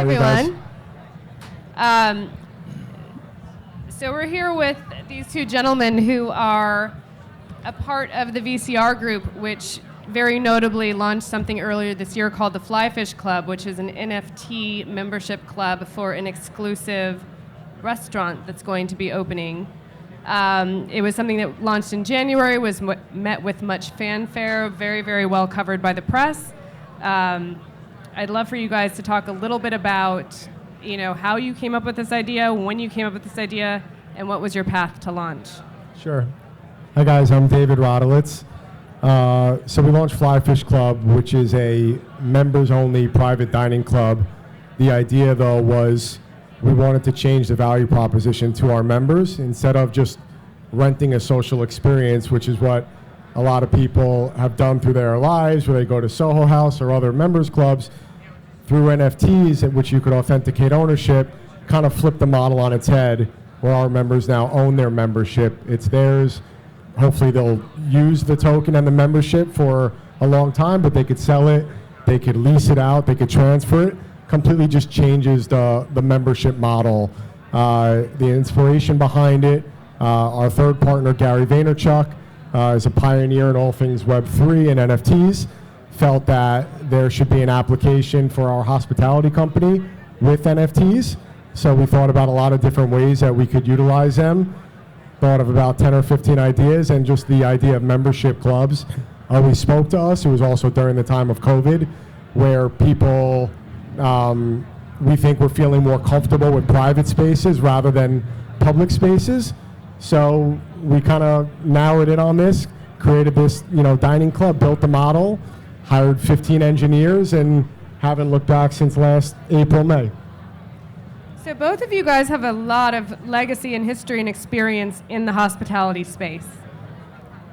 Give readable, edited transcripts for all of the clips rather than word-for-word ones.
everyone. So we're here with these two gentlemen who are a part of the VCR group, which very notably launched something earlier this year called the Flyfish Club, which is an NFT membership club for an exclusive restaurant that's going to be opening. It was something that launched in January, was met with much fanfare, very, very well covered by the press. I'd love for you guys to talk a little bit about, how you came up with this idea, when you came up with this idea, and what was your path to launch. Sure. Hi guys, I'm David Rodolitz. So we launched Flyfish Club, which is a members-only private dining club. The idea, though, was we wanted to change the value proposition to our members instead of just renting a social experience, which is what a lot of people have done through their lives, where they go to Soho House or other members clubs. Through NFTs, at which you could authenticate ownership, kind of flip the model on its head, where our members now own their membership. It's theirs. Hopefully they'll use the token and the membership for a long time, but they could sell it, they could lease it out, they could transfer it. Completely just changes the membership model. The inspiration behind it, our third partner, Gary Vaynerchuk, is a pioneer in all things Web3 and NFTs, felt that there should be an application for our hospitality company with NFTs. So we thought about a lot of different ways that we could utilize them. Thought of about 10 or 15 ideas, and just the idea of membership clubs always spoke to us. It was also during the time of COVID, where people, we think, were feeling more comfortable with private spaces rather than public spaces. So we kind of narrowed in on this, created this, dining club, built the model, hired 15 engineers, and haven't looked back since last April, May. So both of you guys have a lot of legacy and history and experience in the hospitality space.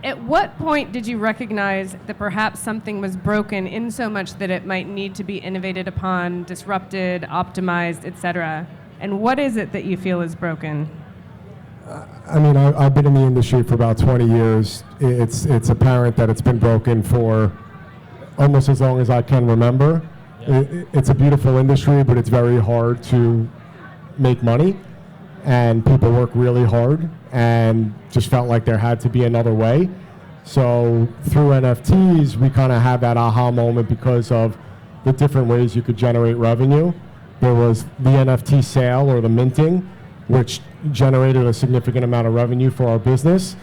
At what point did you recognize that perhaps something was broken in so much that it might need to be innovated upon, disrupted, optimized, etc.? And what is it that you feel is broken? I've been in the industry for about 20 years. It's apparent that it's been broken for almost as long as I can remember. Yeah. It's a beautiful industry, but it's very hard to make money, and people work really hard, and just felt like there had to be another way. So through NFTs, we kind of had that aha moment because of the different ways you could generate revenue. There was the NFT sale, or the minting, which generated a significant amount of revenue for our business.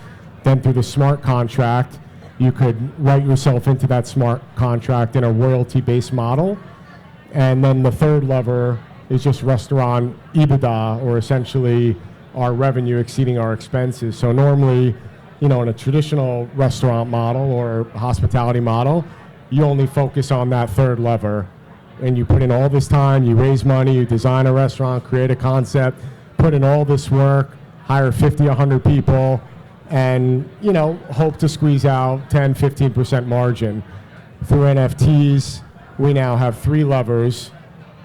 Then through the smart contract, you could write yourself into that smart contract in a royalty-based model. And then the third lever is just restaurant EBITDA, or essentially our revenue exceeding our expenses. So normally, in a traditional restaurant model or hospitality model, you only focus on that third lever, and you put in all this time, you raise money, you design a restaurant, create a concept, put in all this work, hire 50, 100 people, and hope to squeeze out 10, 15% margin. Through NFTs, we now have 3 levers,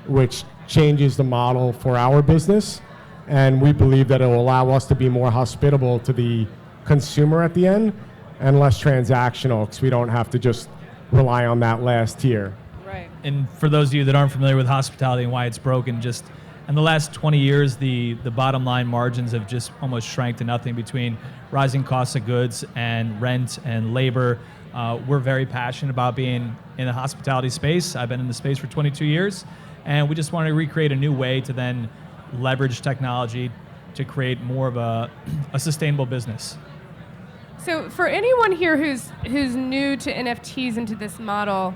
which changes the model for our business, and we believe that it will allow us to be more hospitable to the consumer at the end and less transactional, because we don't have to just rely on that last tier. Right. And for those of you that aren't familiar with hospitality and why it's broken, just in the last 20 years, the bottom line margins have just almost shrank to nothing between rising costs of goods and rent and labor. We're very passionate about being in the hospitality space. I've been in the space for 22 years, and we just wanted to recreate a new way to then leverage technology to create more of a sustainable business. So for anyone here who's new to NFTs and to this model,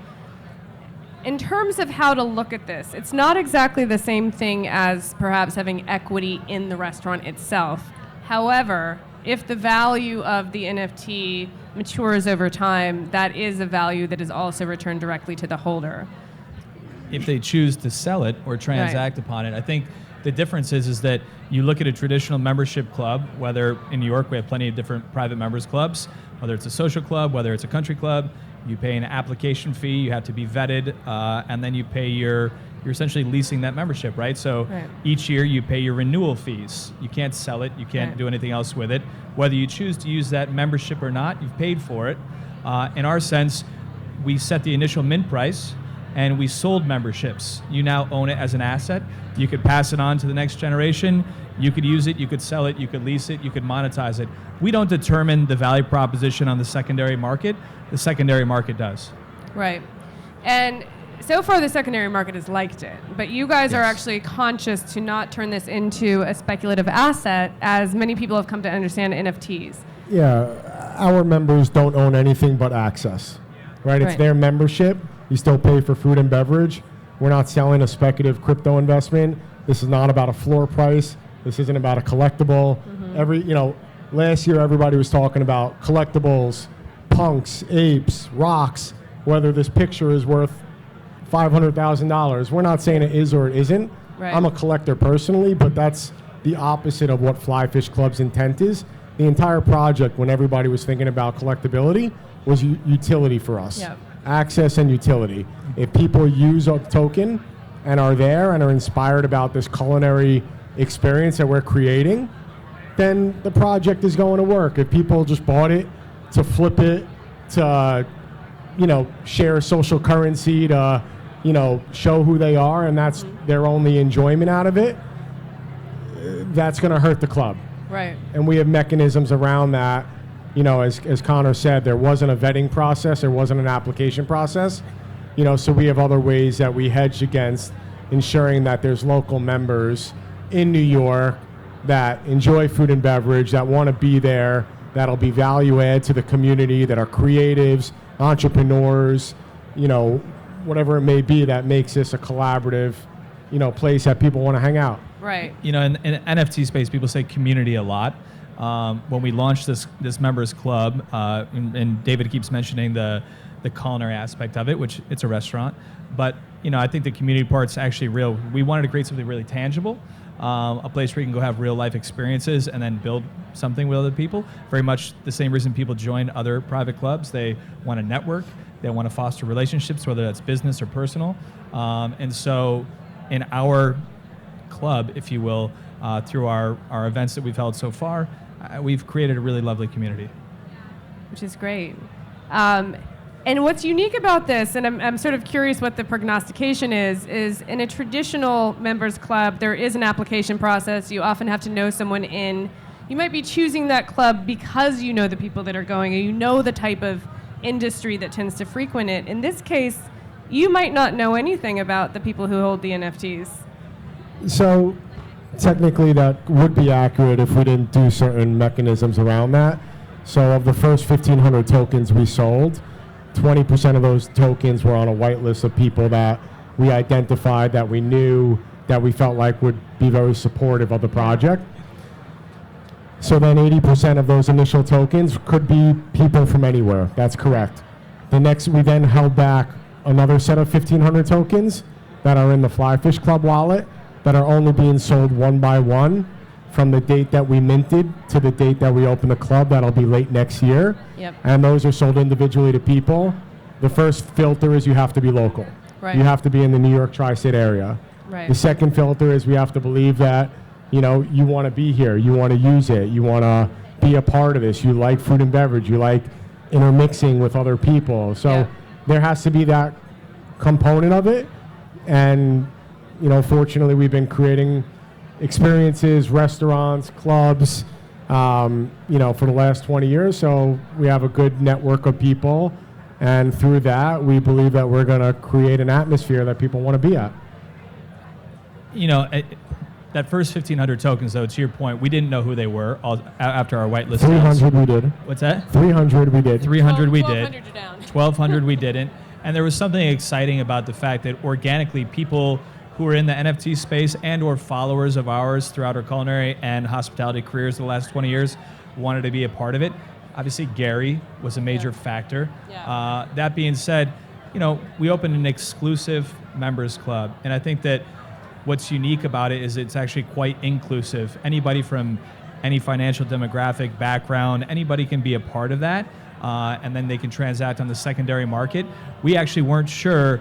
in terms of how to look at this, it's not exactly the same thing as perhaps having equity in the restaurant itself. However, if the value of the NFT matures over time, that is a value that is also returned directly to the holder. If they choose to sell it or transact upon it, I think the difference is that you look at a traditional membership club, whether in New York we have plenty of different private members clubs, whether it's a social club, whether it's a country club, you pay an application fee, you have to be vetted, and then you pay you're essentially leasing that membership, right? So each year you pay your renewal fees. You can't sell it, you can't do anything else with it. Whether you choose to use that membership or not, you've paid for it. In our sense, we set the initial mint price, and we sold memberships. You now own it as an asset. You could pass it on to the next generation. You could use it, you could sell it, you could lease it, you could monetize it. We don't determine the value proposition on the secondary market. The secondary market does. Right. And so far the secondary market has liked it, but you guys are Yes. actually conscious to not turn this into a speculative asset, as many people have come to understand NFTs. Yeah, our members don't own anything but access, right? It's Right. their membership. You still pay for food and beverage. We're not selling a speculative crypto investment. This is not about a floor price. This isn't about a collectible. Last year everybody was talking about collectibles, punks, apes, rocks, whether this picture is worth $500,000. We're not saying it is or it isn't. Right. I'm a collector personally, but that's the opposite of what Fly Fish Club's intent is. The entire project, when everybody was thinking about collectability, was utility for us. Yep. Access and utility. If people use a token and are there and are inspired about this culinary experience that we're creating, then the project is going to work. If people just bought it to flip it, to share social currency, to show who they are, and that's their only enjoyment out of it, that's going to hurt the club. Right. And we have mechanisms around that. As Conor said, there wasn't a vetting process, there wasn't an application process. So we have other ways that we hedge against ensuring that there's local members in New York that enjoy food and beverage, that want to be there, that'll be value add to the community, that are creatives, entrepreneurs, whatever it may be, that makes this a collaborative, place that people want to hang out. Right. In NFT space, people say community a lot. When we launched this members club, and David keeps mentioning the culinary aspect of it, which it's a restaurant, but I think the community part's actually real. We wanted to create something really tangible, a place where you can go have real life experiences and then build something with other people. Very much the same reason people join other private clubs. They want to network, they want to foster relationships, whether that's business or personal. And so in our club, if you will, through our events that we've held so far, we've created a really lovely community. Which is great. And what's unique about this, and I'm sort of curious what the prognostication is in a traditional members club, there is an application process. You often have to know someone in. You might be choosing that club because you know the people that are going, or you know the type of industry that tends to frequent it. In this case, you might not know anything about the people who hold the NFTs. So technically that would be accurate if we didn't do certain mechanisms around that. So of the first 1,500 tokens we sold, 20% of those tokens were on a white list of people that we identified, that we knew, that we felt like would be very supportive of the project. So then 80% of those initial tokens could be people from anywhere. That's correct. We then held back another set of 1,500 tokens that are in the Fly Fish Club wallet that are only being sold one by one from the date that we minted to the date that we open the club. That'll be late next year. Yep. And those are sold individually to people. The first filter is you have to be local. Right. You have to be in the New York tri-state area. Right. The second filter is we have to believe that, you want to be here, you want to use it, you want to be a part of this, you like food and beverage, you like intermixing with other people. So Yeah. there has to be that component of it. And, fortunately we've been creating experiences, restaurants, clubs, for the last 20 years. So we have a good network of people. And through that, we believe that we're going to create an atmosphere that people want to be at. That first 1,500 tokens, though, to your point, we didn't know who they were after our whitelist. 300 we did. What's that? 300 we did. 300 we did. 1,200 are down. 1,200 we didn't. And there was something exciting about the fact that organically people who are in the NFT space and or followers of ours throughout our culinary and hospitality careers the last 20 years wanted to be a part of it. Obviously, Gary was a major factor. Yeah. That being said, we opened an exclusive members club. And I think that what's unique about it is it's actually quite inclusive. Anybody from any financial demographic, background, anybody can be a part of that. And then they can transact on the secondary market. We actually weren't sure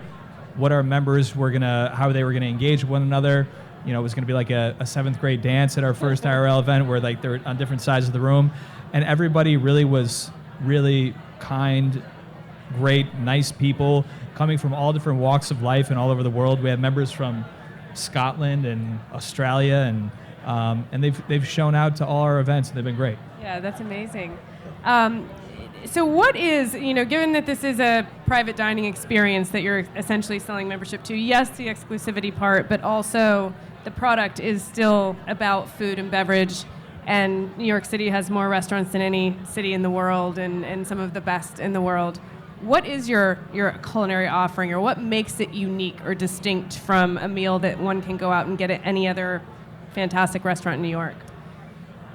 what our members were how they were gonna engage with one another. It was gonna be like a 7th grade dance at our first IRL event where they're on different sides of the room. And everybody really was really kind, great, nice people coming from all different walks of life and all over the world. We have members from Scotland and Australia, and they've shown out to all our events, and they've been great. Yeah, that's amazing. So what is, given that this is a private dining experience that you're essentially selling membership to, yes, the exclusivity part, but also the product is still about food and beverage, and New York City has more restaurants than any city in the world, and some of the best in the world. What is your culinary offering, or what makes it unique or distinct from a meal that one can go out and get at any other fantastic restaurant in New York?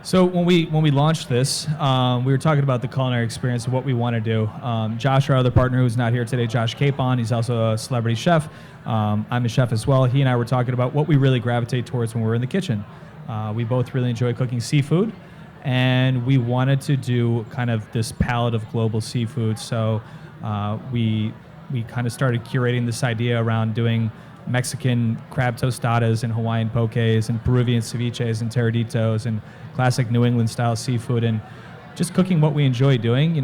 So when we launched this, we were talking about the culinary experience and what we want to do. Josh, our other partner who's not here today, Josh Capon, he's also a celebrity chef. I'm a chef as well. He and I were talking about what we really gravitate towards when we're in the kitchen. We both really enjoy cooking seafood, and we wanted to do kind of this palette of global seafood. So we kind of started curating this idea around doing Mexican crab tostadas and Hawaiian poques and Peruvian ceviches and taraditos and classic New England style seafood, and just cooking what we enjoy doing.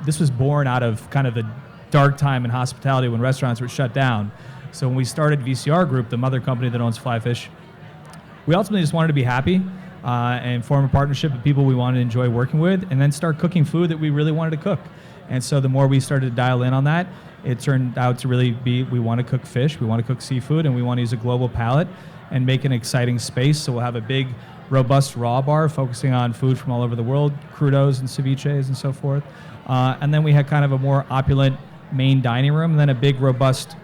This was born out of kind of the dark time in hospitality when restaurants were shut down. So when we started VCR Group, the mother company that owns Flyfish, we ultimately just wanted to be happy and form a partnership with people we wanted to enjoy working with, and then start cooking food that we really wanted to cook. And so the more we started to dial in on that, it turned out to really be, we want to cook fish, we want to cook seafood, and we want to use a global palette and make an exciting space. So we'll have a big, robust raw bar focusing on food from all over the world, crudos and ceviches and so forth. And then we had kind of a more opulent main dining room, and then a big, robust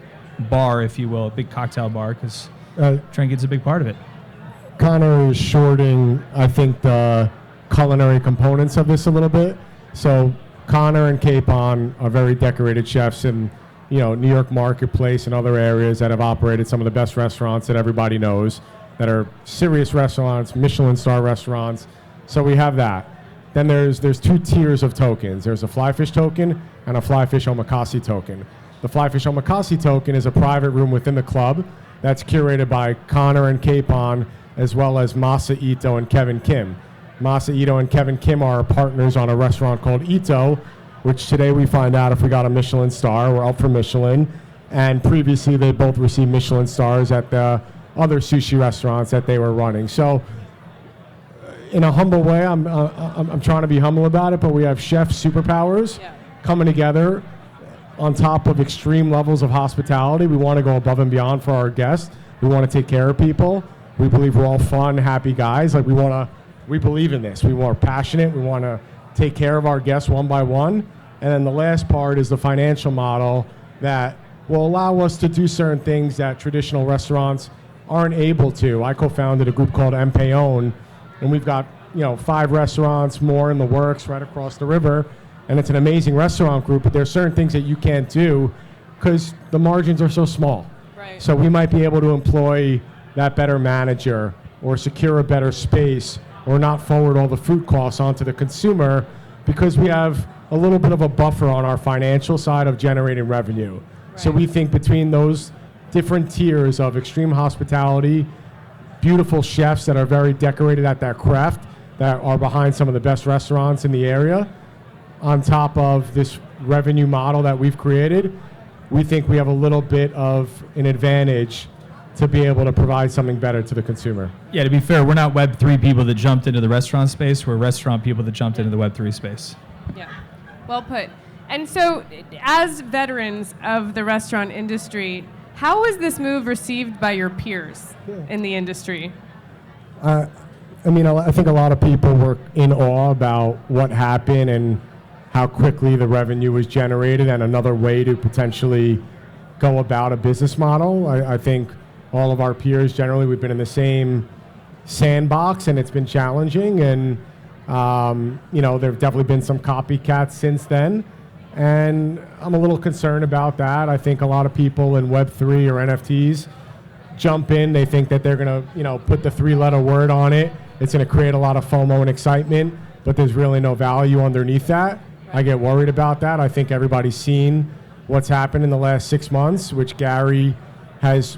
bar, if you will, a big cocktail bar, because drinking's a big part of it. Conor is shorting, I think, the culinary components of this a little bit. So Conor and Capon are very decorated chefs in, New York marketplace and other areas that have operated some of the best restaurants that everybody knows, that are serious restaurants, Michelin star restaurants. So we have that. Then there's two tiers of tokens. There's a Flyfish token and a Flyfish Omakase token. The Flyfish Omakase token is a private room within the club that's curated by Conor and Capon, as well as Masa Ito and Kevin Kim. Masa Ito and Kevin Kim are our partners on a restaurant called Ito, which today we find out if we got a Michelin star, we're up for Michelin. And previously they both received Michelin stars at the other sushi restaurants that they were running. So in a humble way, I'm trying to be humble about it, but we have chef superpowers coming together on top of extreme levels of hospitality. We want to go above and beyond for our guests. We want to take care of people. We believe we're all fun, happy guys. We believe in this. We're passionate. We want to take care of our guests one by one. And then the last part is the financial model that will allow us to do certain things that traditional restaurants aren't able to. I co-founded a group called MPAON, and we've got 5 restaurants more in the works right across the river, and it's an amazing restaurant group, but there's certain things that you can't do because the margins are so small. Right. So we might be able to employ that better manager or secure a better space or not forward all the food costs onto the consumer because we have a little bit of a buffer on our financial side of generating revenue. Right. So we think between those different tiers of extreme hospitality, beautiful chefs that are very decorated at their craft, that are behind some of the best restaurants in the area, on top of this revenue model that we've created, we think we have a little bit of an advantage to be able to provide something better to the consumer. Yeah, to be fair, we're not Web3 people that jumped into the restaurant space. We're restaurant people that jumped into the Web3 space. Yeah, well put. And so, as veterans of the restaurant industry, how was this move received by your peers in the industry? I think a lot of people were in awe about what happened and how quickly the revenue was generated and another way to potentially go about a business model. I think all of our peers, generally, we've been in the same sandbox, and it's been challenging. And, there have definitely been some copycats since then. And I'm a little concerned about that. I think a lot of people in Web3 or NFTs jump in. They think that they're going to, put the 3-letter word on it. It's going to create a lot of FOMO and excitement, but there's really no value underneath that. I get worried about that. I think everybody's seen what's happened in the last 6 months, which Gary has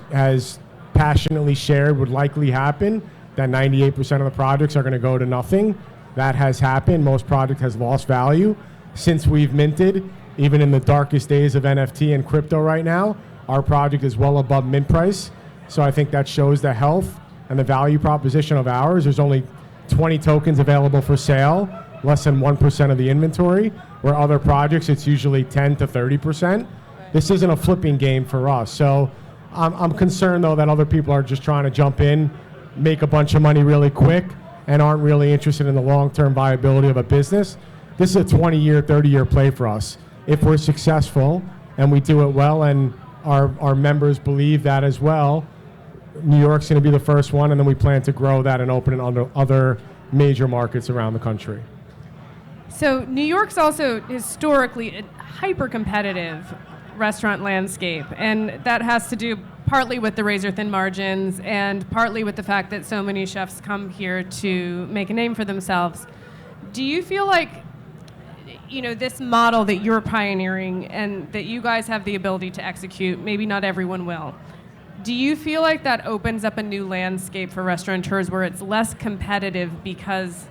passionately shared would likely happen, that 98% of the projects are going to go to nothing. That has happened. Most project has lost value since we've minted. even in the darkest days of NFT and crypto right now, our project is well above mint price. So I think that shows the health and the value proposition of ours. There's only 20 tokens available for sale, less than 1% of the inventory, where other projects it's usually 10 to 30%. This isn't a flipping game for us. So I'm concerned though that other people are just trying to jump in, make a bunch of money really quick, and aren't really interested in the long-term viability of a business. This is a 20-year, 30-year play for us. If we're successful and we do it well and our members believe that as well, New York's going to be the first one, and then we plan to grow that and open it under other major markets around the country. So New York's also historically a hyper-competitive restaurant landscape, and that has to do partly with the razor-thin margins and partly with the fact that so many chefs come here to make a name for themselves. Do you feel like, this model that you're pioneering and that you guys have the ability to execute, maybe not everyone will, do you feel like that opens up a new landscape for restaurateurs where it's less competitive because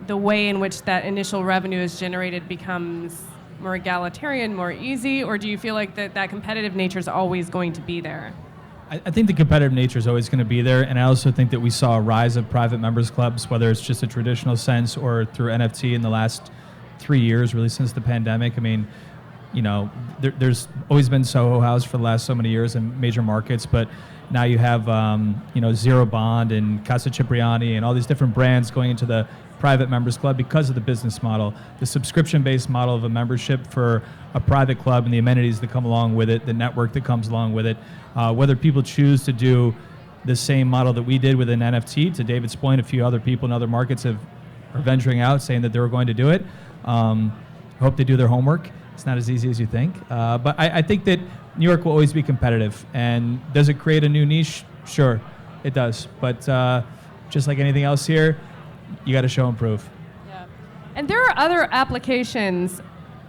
the way in which that initial revenue is generated becomes more egalitarian, more easy, or do you feel like that competitive nature is always going to be there? I think the competitive nature is always going to be there, and I also think that we saw a rise of private members clubs, whether it's just a traditional sense or through NFT in the last 3 years, really since the pandemic. I mean, there's always been Soho House for the last so many years in major markets, but now you have, Zero Bond and Casa Cipriani and all these different brands going into the private members club because of the business model, the subscription-based model of a membership for a private club and the amenities that come along with it, the network that comes along with it. Whether people choose to do the same model that we did with an NFT, to David's point, a few other people in other markets are venturing out saying that they were going to do it. I hope they do their homework. It's not as easy as you think. But I think that New York will always be competitive. And does it create a new niche? Sure, it does. But just like anything else here, you got to show and prove. Yeah. And there are other applications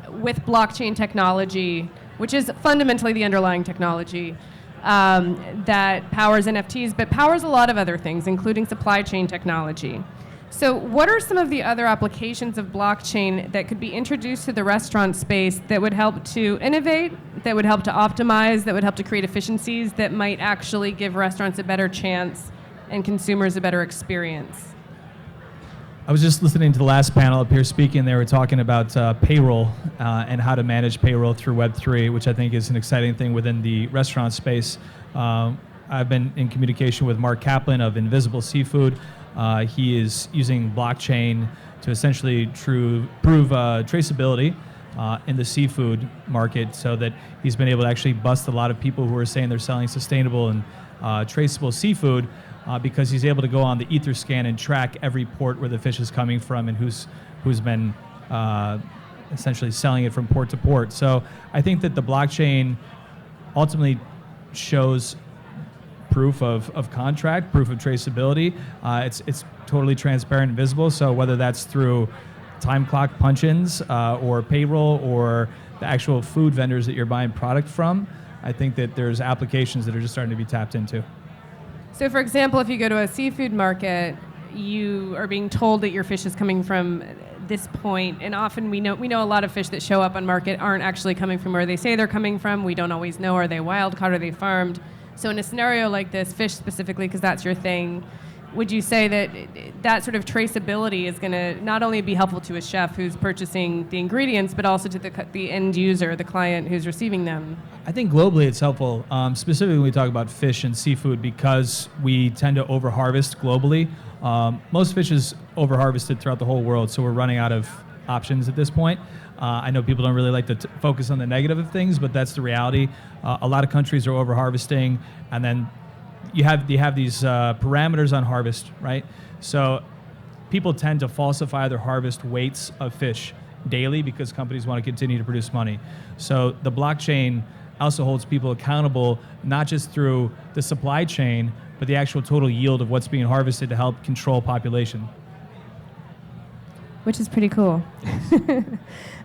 with blockchain technology, which is fundamentally the underlying technology that powers NFTs, but powers a lot of other things, including supply chain technology. So what are some of the other applications of blockchain that could be introduced to the restaurant space that would help to innovate, that would help to optimize, that would help to create efficiencies that might actually give restaurants a better chance and consumers a better experience? I was just listening to the last panel up here speaking. They were talking about payroll and how to manage payroll through Web3, which I think is an exciting thing within the restaurant space. I've been in communication with Mark Kaplan of Invisible Seafood. He is using blockchain to essentially prove traceability in the seafood market, so that he's been able to actually bust a lot of people who are saying they're selling sustainable and traceable seafood, because he's able to go on the Etherscan and track every port where the fish is coming from and who's been essentially selling it from port to port. So I think that the blockchain ultimately shows proof of contract, proof of traceability. It's totally transparent and visible. So whether that's through time clock punch-ins or payroll or the actual food vendors that you're buying product from, I think that there's applications that are just starting to be tapped into. So for example, if you go to a seafood market, you are being told that your fish is coming from this point, and often we know a lot of fish that show up on market aren't actually coming from where they say they're coming from. We don't always know, are they wild caught, are they farmed? So in a scenario like this, fish specifically, because that's your thing, would you say that that sort of traceability is going to not only be helpful to a chef who's purchasing the ingredients, but also to the end user, the client who's receiving them? I think globally it's helpful, specifically when we talk about fish and seafood, because we tend to overharvest globally. Most fish is overharvested throughout the whole world, so we're running out of options at this point. I know people don't really like to focus on the negative of things, but that's the reality. A lot of countries are overharvesting, and then you have these parameters on harvest, right? So people tend to falsify their harvest weights of fish daily because companies want to continue to produce money. So the blockchain also holds people accountable, not just through the supply chain, but the actual total yield of what's being harvested to help control population. Which is pretty cool.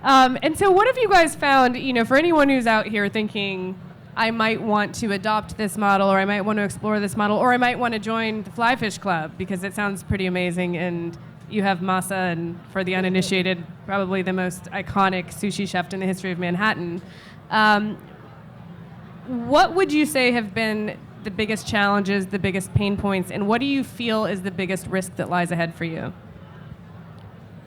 And so what have you guys found, for anyone who's out here thinking, I might want to adopt this model, or I might want to explore this model, or I might want to join the Fly Fish Club because it sounds pretty amazing and you have Masa, and for the uninitiated, probably the most iconic sushi chef in the history of Manhattan. What would you say have been the biggest challenges, the biggest pain points, and what do you feel is the biggest risk that lies ahead for you?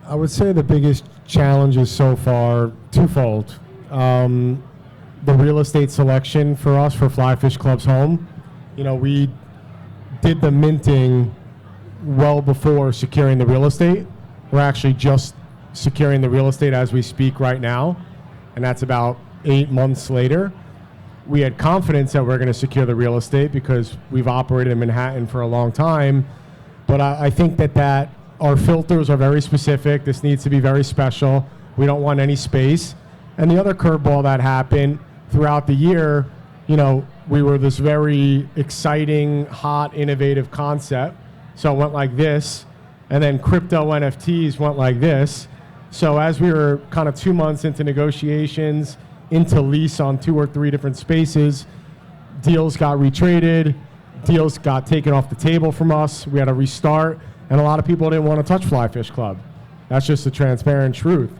I would say the biggest challenges so far, twofold. The real estate selection for us for Fly Fish Club's home. You know, we did the minting well before securing the real estate. We're actually just securing the real estate as we speak right now, and that's about 8 months later. We had confidence that we're going to secure the real estate because we've operated in Manhattan for a long time, but I think that our filters are very specific. This needs to be very special. We don't want any space. And the other curveball that happened throughout the year, you know, we were this very exciting, hot, innovative concept. So it went like this, and then crypto NFTs went like this. So as we were kind of 2 months into negotiations, into lease on 2 or 3 different spaces, deals got retraded, deals got taken off the table from us. We had to restart, and a lot of people didn't want to touch Fly Fish Club. That's just the transparent truth.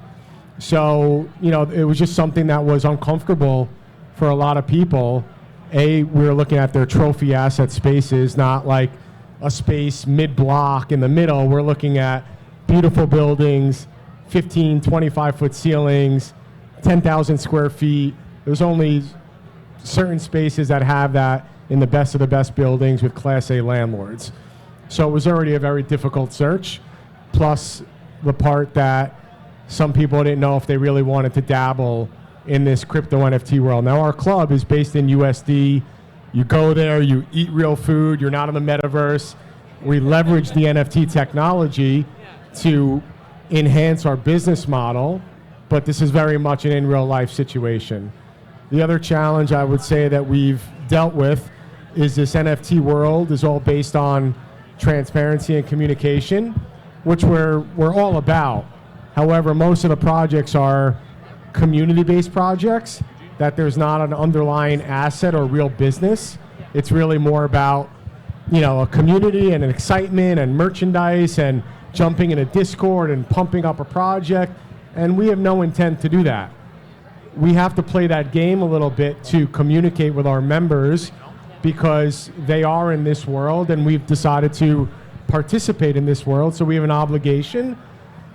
So, you know, it was just something that was uncomfortable for a lot of people. We were looking at their trophy asset spaces, not like a space mid-block in the middle. We're looking at beautiful buildings, 15, 25-foot ceilings, 10,000 square feet. There's only certain spaces that have that in the best of the best buildings with Class A landlords. So it was already a very difficult search, plus the part that some people didn't know if they really wanted to dabble in this crypto NFT world. Now our club is based in USD. You go there, you eat real food, you're not in the metaverse. We leverage the NFT technology to enhance our business model, but this is very much an in real life situation. The other challenge I would say that we've dealt with is this NFT world is all based on transparency and communication, which we're all about. However, most of the projects are community-based projects that there's not an underlying asset or real business. It's really more about, you know, a community and an excitement and merchandise and jumping in a Discord and pumping up a project. And we have no intent to do that. We have to play that game a little bit to communicate with our members because they are in this world and we've decided to participate in this world. So we have an obligation,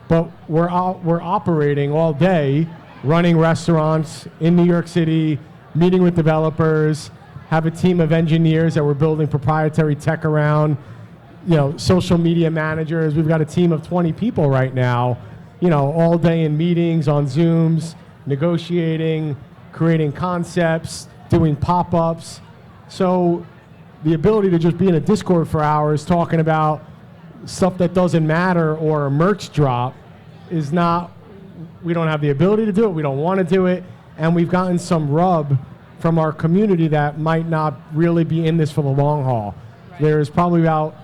but we're operating all day, running restaurants in New York City, meeting with developers, have a team of engineers that we're building proprietary tech around, you know, social media managers. We've got a team of 20 people right now, you know, all day in meetings, on Zooms, negotiating, creating concepts, doing pop-ups. So the ability to just be in a Discord for hours talking about stuff that doesn't matter or a merch drop is not, we don't have the ability to do it, we don't want to do it, and we've gotten some rub from our community that might not really be in this for the long haul. Right. There's probably about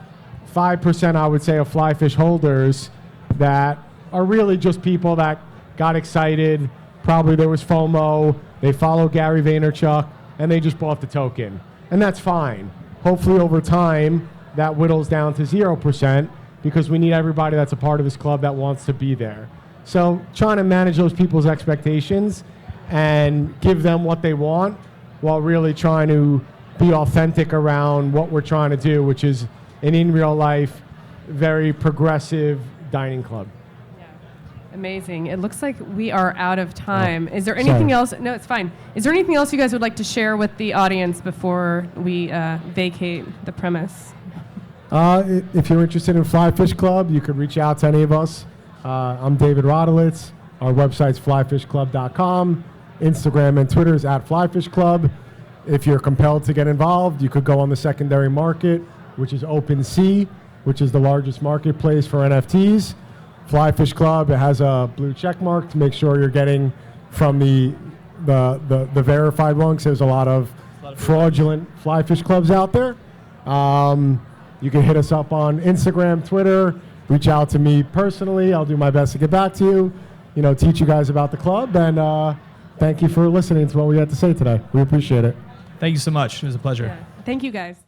5%, I would say, of Fly Fish holders that are really just people that got excited, probably there was FOMO, they follow Gary Vaynerchuk, and they just bought the token. And that's fine. Hopefully over time, that whittles down to 0% because we need everybody that's a part of this club that wants to be there. So trying to manage those people's expectations and give them what they want while really trying to be authentic around what we're trying to do, which is an in real life, very progressive dining club. Amazing. It looks like we are out of time. Is there anything else? No, it's fine. Is there anything else you guys would like to share with the audience before we vacate the premise? If you're interested in Fly Fish Club, you could reach out to any of us. I'm David Rodolitz. Our website's flyfishclub.com. Instagram and Twitter is @flyfishclub. If you're compelled to get involved, you could go on the secondary market, which is OpenSea, which is the largest marketplace for NFTs. Fly Fish Club, it has a blue check mark to make sure you're getting from the verified one, because there's a lot of fraudulent Fly Fish Clubs out there. You can hit us up on Instagram, Twitter, reach out to me personally. I'll do my best to get back to you, you know, teach you guys about the club, and thank you for listening to what we had to say today. We appreciate it. Thank you so much. It was a pleasure. Yeah. Thank you, guys.